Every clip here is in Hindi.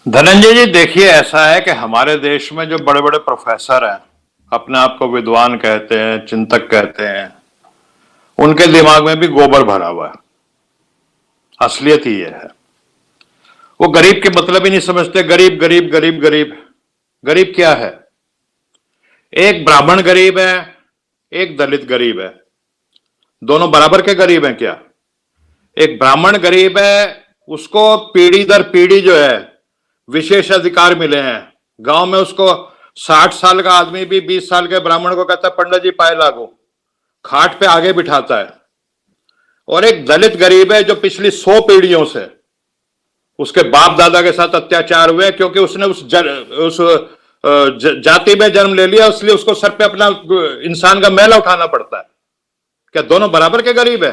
धनंजय जी, देखिए, ऐसा है कि हमारे देश में जो बड़े बड़े प्रोफेसर हैं, अपने आप को विद्वान कहते हैं, चिंतक कहते हैं, उनके दिमाग में भी गोबर भरा हुआ है। असलियत ही ये है। वो गरीब के मतलब ही नहीं समझते। गरीब गरीब गरीब गरीब। गरीब क्या है? एक ब्राह्मण गरीब है, एक दलित गरीब है। दोनों बराबर के गरीब हैं क्या? एक ब्राह्मण गरीब है, उसको पीढ़ी दर पीढ़ी जो है विशेष अधिकार मिले हैं। गांव में उसको 60 साल का आदमी भी 20 साल के ब्राह्मण को कहता है पंडित जी पाए लागो, खाट पे आगे बिठाता है। और एक दलित गरीब है जो पिछली 100 पीढ़ियों से उसके बाप दादा के साथ अत्याचार हुए, क्योंकि उसने उस जाति में जन्म ले लिया, इसलिए उसको सर पे अपना इंसान का मैला उठाना पड़ता है। क्या दोनों बराबर के गरीब है?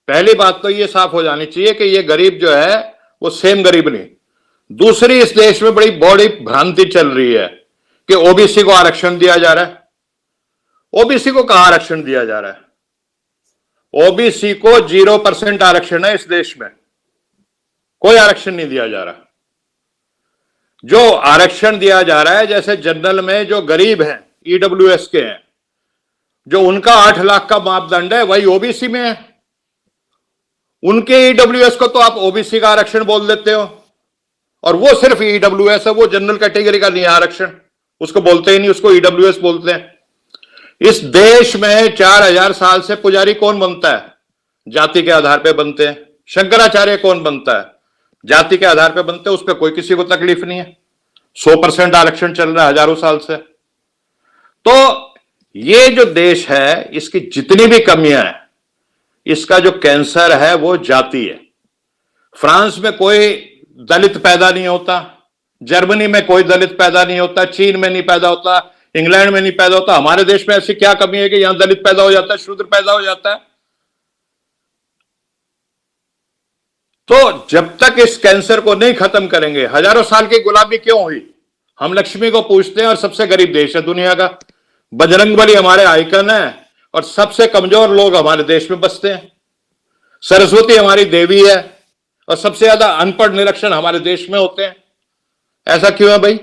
पहली बात तो ये साफ हो जानी चाहिए कि ये गरीब जो है वो सेम गरीब नहीं। दूसरी, इस देश में बड़ी भ्रांति चल रही है कि ओबीसी को आरक्षण दिया जा रहा है। ओबीसी को कहां आरक्षण दिया जा रहा है? ओबीसी को 0% आरक्षण है इस देश में। कोई आरक्षण नहीं दिया जा रहा। जो आरक्षण दिया जा रहा है, जैसे जनरल में जो गरीब हैं, ईडब्ल्यूएस के हैं, जो उनका 8 लाख का मापदंड है, वही ओबीसी में है। उनके ईडब्ल्यूएस को तो आप ओबीसी का आरक्षण बोल देते हो, और वो सिर्फ ईडब्ल्यूएस है, वो जनरल कैटेगरी का नहीं है आरक्षण, उसको बोलते ही नहीं, उसको ईडब्ल्यूएस बोलते हैं। इस देश में 4000 साल से पुजारी कौन बनता है? जाति के आधार पर बनते हैं। शंकराचार्य कौन बनता है? जाति के आधार पर बनते हैं। उस पर कोई किसी को तकलीफ नहीं है। 100% आरक्षण चल रहा है हजारों साल से। तो ये जो देश है, इसकी जितनी भी कमियां हैं, इसका जो कैंसर है वो जाति है। फ्रांस में कोई दलित पैदा नहीं होता, जर्मनी में कोई दलित पैदा नहीं होता, चीन में नहीं पैदा होता, इंग्लैंड में नहीं पैदा होता। हमारे देश में ऐसी क्या कमी है कि यहां दलित पैदा हो जाता है, शूद्र पैदा हो जाता है? तो जब तक इस कैंसर को नहीं खत्म करेंगे, हजारों साल की गुलामी क्यों हुई? हम लक्ष्मी को पूजते हैं और सबसे गरीब देश है दुनिया का। बजरंगबली हमारे आइकन है और सबसे कमजोर लोग हमारे देश में बसते हैं। सरस्वती हमारी देवी है और सबसे ज्यादा अनपढ़ निरक्षर हमारे देश में होते हैं। ऐसा क्यों है भाई?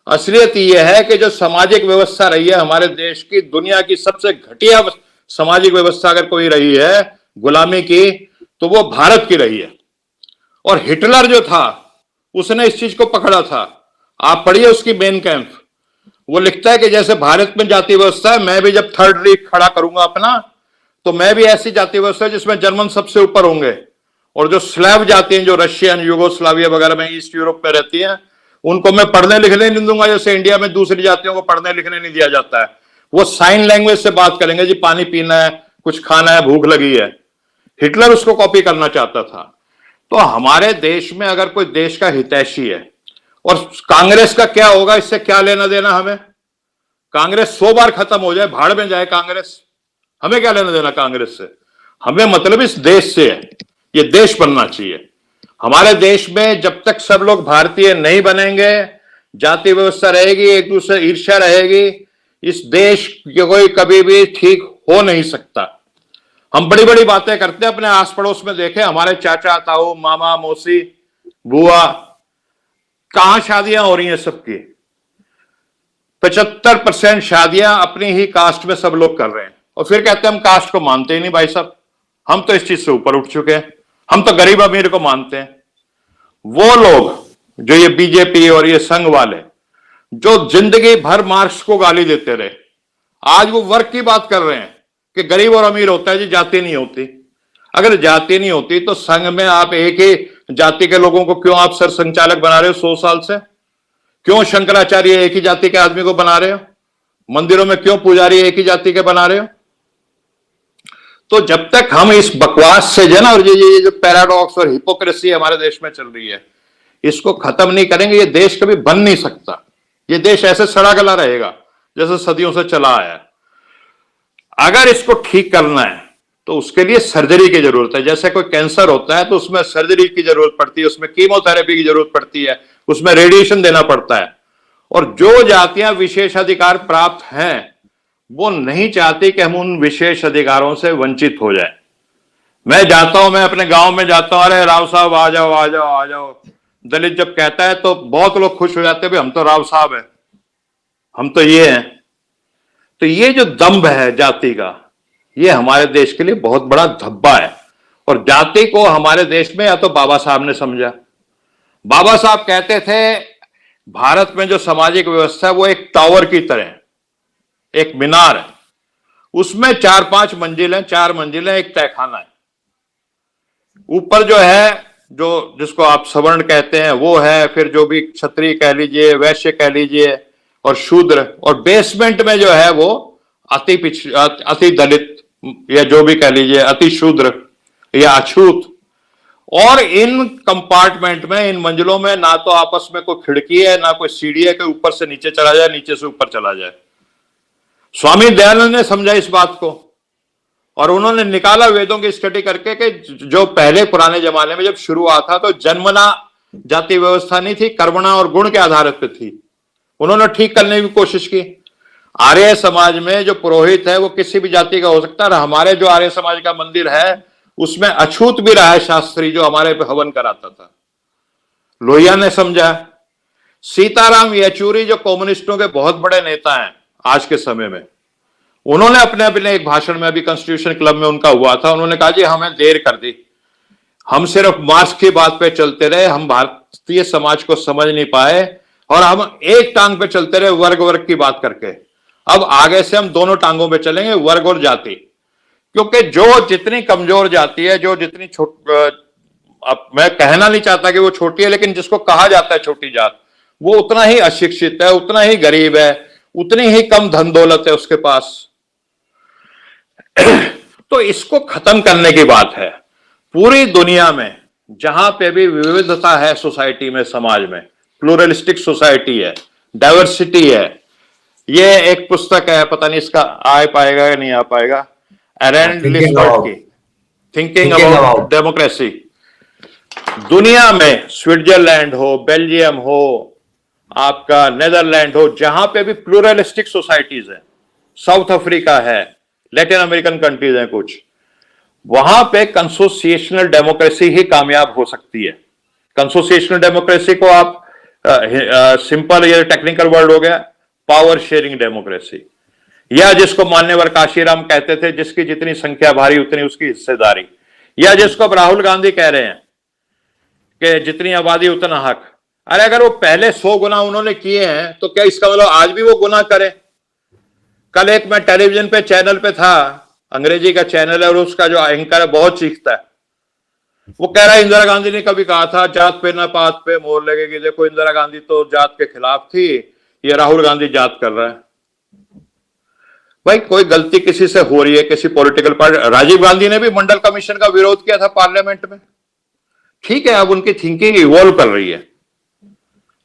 असलियत यह है कि जो सामाजिक व्यवस्था रही है हमारे देश की, दुनिया की सबसे घटिया सामाजिक व्यवस्था अगर कोई रही है गुलामी की, तो वो भारत की रही है। और हिटलर जो था, उसने इस चीज को पकड़ा था। आप पढ़िए उसकी मेन कैंप। वो लिखता है कि जैसे भारत में जाति व्यवस्था है, मैं भी जब थर्ड रीख खड़ा करूंगा अपना, तो मैं भी ऐसी जाति व्यवस्था जिसमें जर्मन सबसे ऊपर होंगे, और जो स्लैव जाति हैं, जो रशियन, यूगोस्लाविया वगैरह में, ईस्ट यूरोप में रहती हैं, उनको मैं पढ़ने लिखने नहीं दूंगा, जैसे इंडिया में दूसरी जातियों को पढ़ने लिखने नहीं दिया जाता है। वो साइन लैंग्वेज से बात करेंगे, जी पानी पीना है, कुछ खाना है, भूख लगी है। हिटलर उसको कॉपी करना चाहता था। तो हमारे देश में अगर कोई देश का हितैषी है, और कांग्रेस का क्या होगा, इससे क्या लेना देना हमें? कांग्रेस 100 बार खत्म हो जाए, भाड़ में जाए कांग्रेस, हमें क्या लेना देना कांग्रेस से? हमें मतलब इस देश से है। ये देश बनना चाहिए। हमारे देश में जब तक सब लोग भारतीय नहीं बनेंगे, जाति व्यवस्था रहेगी, एक दूसरे ईर्ष्या रहेगी, इस देश कोई कभी भी ठीक हो नहीं सकता। हम बड़ी बड़ी बातें करते हैं, अपने आस पड़ोस में देखें, हमारे चाचा ताऊ, मामा मौसी, बुआ, कहां शादियां हो रही हैं सबकी? 75% शादियां अपनी ही कास्ट में सब लोग कर रहे हैं, और फिर कहते हैं हम कास्ट को मानते ही नहीं। भाई साहब, हम तो इस चीज से ऊपर उठ चुके हैं। हम तो गरीब अमीर को मानते हैं। वो लोग जो ये बीजेपी और ये संघ वाले, जो जिंदगी भर मार्क्स को गाली देते रहे, आज वो वर्ग की बात कर रहे हैं कि गरीब और अमीर होता है जी, जाति नहीं होती। अगर जाति नहीं होती तो संघ में आप एक ही जाति के लोगों को क्यों आप सर संचालक बना रहे हो 100 साल से? क्यों शंकराचार्य एक ही जाति के आदमी को बना रहे हो? मंदिरों में क्यों पुजारी एक ही जाति के बना रहे हो? तो जब तक हम इस बकवास से जो ना, और ये जो पैराडॉक्स और हिपोक्रेसी हमारे देश में चल रही है, इसको खत्म नहीं करेंगे, ये देश कभी बन नहीं सकता। ये देश ऐसे सड़ा गला रहेगा जैसे सदियों से चला आया है। अगर इसको ठीक करना है तो उसके लिए सर्जरी की जरूरत है। जैसे कोई कैंसर होता है तो उसमें सर्जरी की जरूरत पड़ती है, उसमें कीमोथेरेपी की जरूरत पड़ती है, उसमें रेडिएशन देना पड़ता है। और जो जातियां विशेषाधिकार प्राप्त हैं, वो नहीं चाहती कि हम उन विशेष अधिकारों से वंचित हो जाए। मैं जाता हूं, मैं अपने गांव में जाता हूं, अरे राव साहब आ जाओ आ जाओ आ जाओ, दलित जब कहता है तो बहुत लोग खुश हो जाते हैं, भाई हम तो राव साहब है, हम तो ये हैं। तो ये जो दंभ है जाति का, ये हमारे देश के लिए बहुत बड़ा धब्बा है। और जाति को हमारे देश में या तो बाबा साहब ने समझा। बाबा साहब कहते थे भारत में जो सामाजिक व्यवस्था है वो एक टावर की तरह है, एक मीनार है, उसमें 4-5 मंजिलें, 4 मंजिलें, एक तहखाना है। ऊपर जो है, जो जिसको आप सवर्ण कहते हैं वो है, फिर जो भी क्षत्रिय कह लीजिए, वैश्य कह लीजिए, और शूद्र, और बेसमेंट में जो है वो अति दलित, या जो भी कह लीजिए, अति शूद्र या अछूत। और इन कंपार्टमेंट में, इन मंजिलों में ना तो आपस में कोई खिड़की है, ना कोई सीढ़ी है कि ऊपर से नीचे चला जाए, नीचे से ऊपर चला जाए। स्वामी दयानंद ने समझा इस बात को, और उन्होंने निकाला वेदों की स्टडी करके कि जो पहले पुराने जमाने में जब शुरू हुआ था तो जन्मना जाति व्यवस्था नहीं थी, कर्मणा और गुण के आधार पर थी। उन्होंने ठीक करने की कोशिश की। आर्य समाज में जो पुरोहित है वो किसी भी जाति का हो सकता है। हमारे जो आर्य समाज का मंदिर है उसमें अछूत भी रहा है शास्त्री, जो हमारे पे हवन कराता था। लोहिया ने समझा। सीताराम येचूरी जो कम्युनिस्टों के बहुत बड़े नेता हैं आज के समय में, उन्होंने अपने एक भाषण में, अभी कॉन्स्टिट्यूशन क्लब में उनका हुआ था, उन्होंने कहा जी हमें देर कर दी, हम सिर्फ मार्क्स की बात पे चलते रहे, हम भारतीय समाज को समझ नहीं पाए, और हम एक टांग पे चलते रहे वर्ग वर्ग की बात करके। अब आगे से हम दोनों टांगों पे चलेंगे, वर्ग और जाति। क्योंकि जो जितनी कमजोर जाति है, जो जितनी अब मैं कहना नहीं चाहता कि वो छोटी है, लेकिन जिसको कहा जाता है छोटी जात, वो उतना ही अशिक्षित है, उतना ही गरीब है, उतनी ही कम धन दौलत है उसके पास। तो इसको खत्म करने की बात है। पूरी दुनिया में जहां पे भी विविधता है सोसाइटी में, समाज में, प्लूरलिस्टिक सोसाइटी है, डाइवर्सिटी है। ये एक पुस्तक है, पता नहीं इसका आ पाएगा या नहीं आ पाएगा, एरेंड लिस्बर्ट की, थिंकिंग अबाउट डेमोक्रेसी। दुनिया में स्विट्जरलैंड हो, बेल्जियम हो, आपका नेदरलैंड हो, जहां पे भी प्लूरलिस्टिक सोसाइटीज है, साउथ अफ्रीका है, लैटिन अमेरिकन कंट्रीज हैं कुछ, वहां पे कंसोसिएशनल डेमोक्रेसी ही कामयाब हो सकती है। कंसोसिएशनल डेमोक्रेसी को आप सिंपल, ये टेक्निकल वर्ड हो गया, पावर शेयरिंग डेमोक्रेसी, या जिसको मान्यवर काशीराम कहते थे, जिसकी जितनी संख्या भारी उतनी उसकी हिस्सेदारी, या जिसको अब राहुल गांधी कह रहे हैं कि जितनी आबादी उतना हक। अरे अगर वो पहले 100 गुना उन्होंने किए हैं तो क्या इसका मतलब आज भी वो गुना करें? कल एक मैं टेलीविजन पे चैनल पे था, अंग्रेजी का चैनल है, और उसका जो एंकर है बहुत चीखता है। वो कह रहा है इंदिरा गांधी ने कभी कहा था जात पे ना पात पे मोहर लगेगी, देखो इंदिरा गांधी तो जात के खिलाफ थी, ये राहुल गांधी जात कर रहा है। भाई कोई गलती किसी से हो रही है, किसी पॉलिटिकल पार्टी, राजीव गांधी ने भी मंडल कमीशन का विरोध किया था पार्लियामेंट में, ठीक है, अब उनकी थिंकिंग इवॉल्व कर रही है,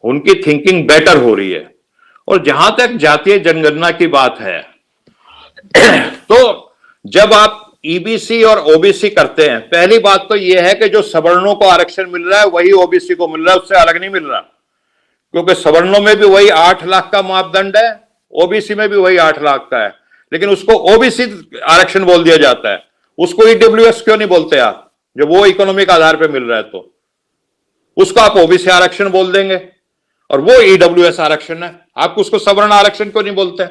उनकी थिंकिंग बेटर हो रही है। और जहां तक जातीय जनगणना की बात है, तो जब आप ईबीसी और ओबीसी करते हैं, पहली बात तो यह है कि जो सवर्णों को आरक्षण मिल रहा है वही ओबीसी को मिल रहा है, उससे अलग नहीं मिल रहा। क्योंकि सवर्णों में भी वही 8 लाख का मापदंड है, ओबीसी में भी वही 8 लाख का है, लेकिन उसको ओबीसी आरक्षण बोल दिया जाता है, उसको ईडब्ल्यूएस क्यों नहीं बोलते आप? जब वो इकोनॉमिक आधार पर मिल रहा है तो उसको आप ओबीसी आरक्षण बोल देंगे, और वो ईडब्ल्यूएस आरक्षण है, आप उसको सवर्ण आरक्षण क्यों नहीं बोलते?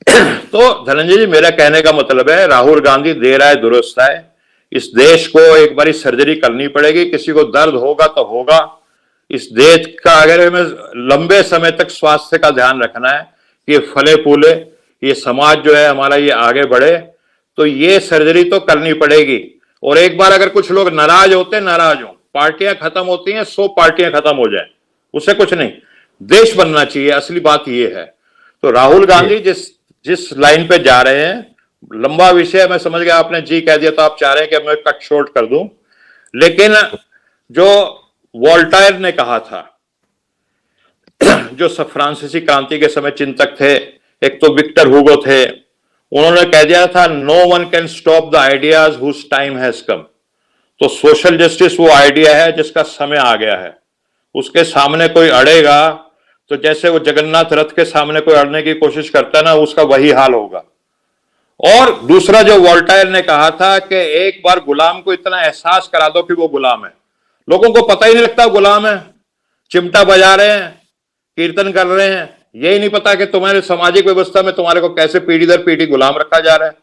तो धनंजय जी, मेरा कहने का मतलब है, राहुल गांधी दे रहा है दुरुस्त है, इस देश को एक बारी सर्जरी करनी पड़ेगी, किसी को दर्द होगा तो होगा। इस देश का अगर हमें लंबे समय तक स्वास्थ्य का ध्यान रखना है, ये फले फूले, ये समाज जो है हमारा ये आगे बढ़े, तो ये सर्जरी तो करनी पड़ेगी। और एक बार अगर कुछ लोग नाराज होते, नाराज हो, पार्टियां खत्म होती हैं, 100 पार्टियां खत्म हो जाए, उससे कुछ नहीं, देश बनना चाहिए, असली बात ये है। तो राहुल गांधी जिस लाइन पे जा रहे हैं, लंबा विषय मैं समझ गया, आपने जी कह दिया तो आप चाह रहे हैं कि मैं कट शॉर्ट कर दूं, लेकिन जो वोल्टायर ने कहा था, जो फ्रांसीसी क्रांति के समय चिंतक थे, एक तो विक्टर हुगो थे, उन्होंने कह दिया था no one can stop the ideas whose time has come. तो सोशल जस्टिस वो आइडिया है जिसका समय आ गया है, उसके सामने कोई अड़ेगा तो जैसे वो जगन्नाथ रथ के सामने कोई अड़ने की कोशिश करता है ना, उसका वही हाल होगा। और दूसरा जो वोल्टायर ने कहा था कि एक बार गुलाम को इतना एहसास करा दो कि वो गुलाम है, लोगों को पता ही नहीं लगता गुलाम है, चिमटा बजा रहे हैं, कीर्तन कर रहे हैं, यही नहीं पता कि तुम्हारे सामाजिक व्यवस्था में तुम्हारे को कैसे पीढ़ी दर पीढ़ी गुलाम रखा जा रहा है।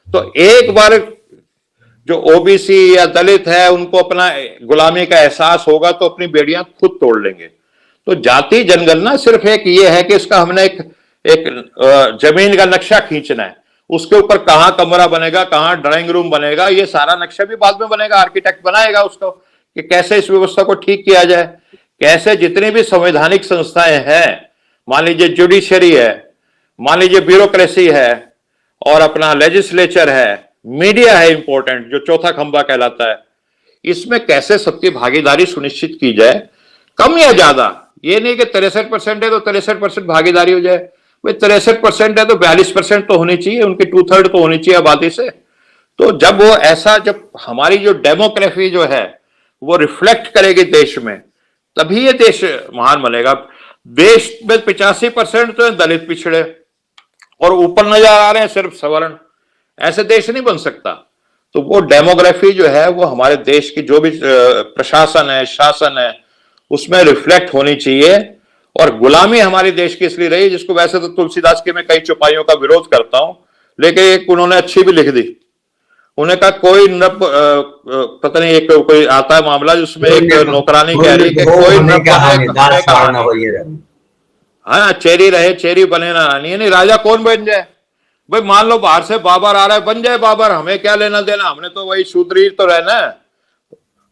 तो एक बार जो ओबीसी या दलित है उनको अपना गुलामी का एहसास होगा तो अपनी बेड़ियां खुद तोड़ लेंगे। तो जाति जनगणना सिर्फ एक ये है कि इसका हमने एक जमीन का नक्शा खींचना है, उसके ऊपर कहां कमरा बनेगा, कहां ड्राइंग रूम बनेगा, ये सारा नक्शा भी बाद में बनेगा, आर्किटेक्ट बनाएगा उसको कि कैसे इस व्यवस्था को ठीक किया जाए, कैसे जितनी भी संवैधानिक संस्थाएं हैं, मान लीजिए जुडिशरी है, मान लीजिए ब्यूरोक्रेसी है, और अपना लेजिस्लेचर है, मीडिया है इंपॉर्टेंट जो चौथा खंभा कहलाता है, इसमें कैसे सबकी भागीदारी सुनिश्चित की जाए, कम या ज्यादा। ये नहीं कि 63% है तो 63% भागीदारी हो जाए, भाई 63% है तो 42% तो होनी चाहिए, उनकी 2/3 तो होनी चाहिए आबादी से। तो जब वो ऐसा, जब हमारी जो डेमोग्राफी जो है वो रिफ्लेक्ट करेगी देश में, तभी ये देश महान बनेगा। देश में 85% तो दलित पिछड़े और ऊपर नजर आ रहे हैं सिर्फ सवर्ण, ऐसे देश नहीं बन सकता। तो वो डेमोग्राफी जो है वो हमारे देश की जो भी प्रशासन है, शासन है, उसमें रिफ्लेक्ट होनी चाहिए। और गुलामी हमारे देश की इसलिए रही, जिसको वैसे तो तुलसीदास के मैं कई चौपाइयों का विरोध करता हूं, लेकिन एक उन्होंने अच्छी भी लिख दी। उन्हें कहा कोई पता नहीं, एक कोई आता है मामला जिसमें एक नौकरानी कह रही है कोई हाँ चेरी रहे चेरी बने ना रानी, नहीं राजा कौन बन जाए। भाई मान लो बाहर से बाबर आ रहा है, बन जाए बाबर, हमें क्या लेना देना, हमने तो वही शूद्र ही तो रहना है।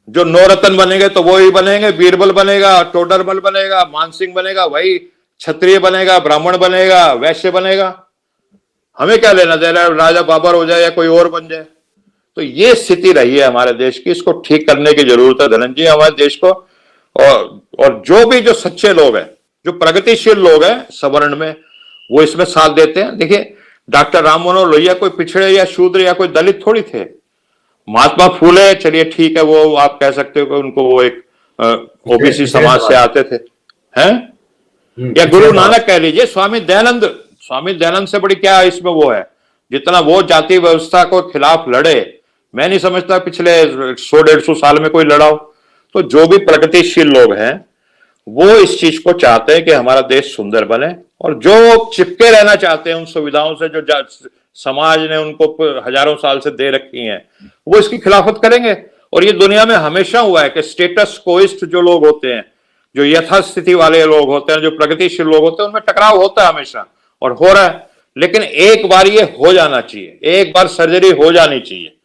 जो नौरत्न बनेंगे तो वो ही बनेंगे, बीरबल बनेगा, टोडरमल बनेगा, मानसिंह बनेगा, वही क्षत्रिय बनेगा, ब्राह्मण बनेगा, वैश्य बनेगा, हमें क्या लेना देना, राजा बाबर हो जाए या कोई और बन जाए। तो ये स्थिति रही है हमारे देश की, इसको ठीक करने की जरूरत है धनंजय हमारे देश को। और जो भी जो सच्चे लोग हैं, जो प्रगतिशील लोग हैं सवर्ण में, वो इसमें साथ देते हैं। देखिए डॉक्टर राम मनोहर लोहिया कोई पिछड़े या शूद्र या कोई दलित थोड़ी थे। महात्मा फूले, चलिए ठीक है, वो आप कह सकते हो कि उनको वो एक ओबीसी समाज से आते थे, हैं, या गुरु नानक कह लीजिए, स्वामी दयानंद से बड़ी क्या इसमें वो है, जितना वो जाति व्यवस्था को खिलाफ लड़े, मैं नहीं समझता पिछले 100-150 साल में कोई लड़ा हो। तो जो भी प्रगतिशील लोग हैं वो इस चीज को चाहते हैं कि हमारा देश सुंदर बने, और जो चिपके रहना चाहते हैं उन सुविधाओं से जो समाज ने उनको हजारों साल से दे रखी हैं, वो इसकी खिलाफत करेंगे। और ये दुनिया में हमेशा हुआ है कि स्टेटस कोइस्ट जो लोग होते हैं, जो यथास्थिति वाले लोग होते हैं, जो प्रगतिशील लोग होते हैं, उनमें टकराव होता है हमेशा, और हो रहा है। लेकिन एक बार ये हो जाना चाहिए, एक बार सर्जरी हो जानी चाहिए।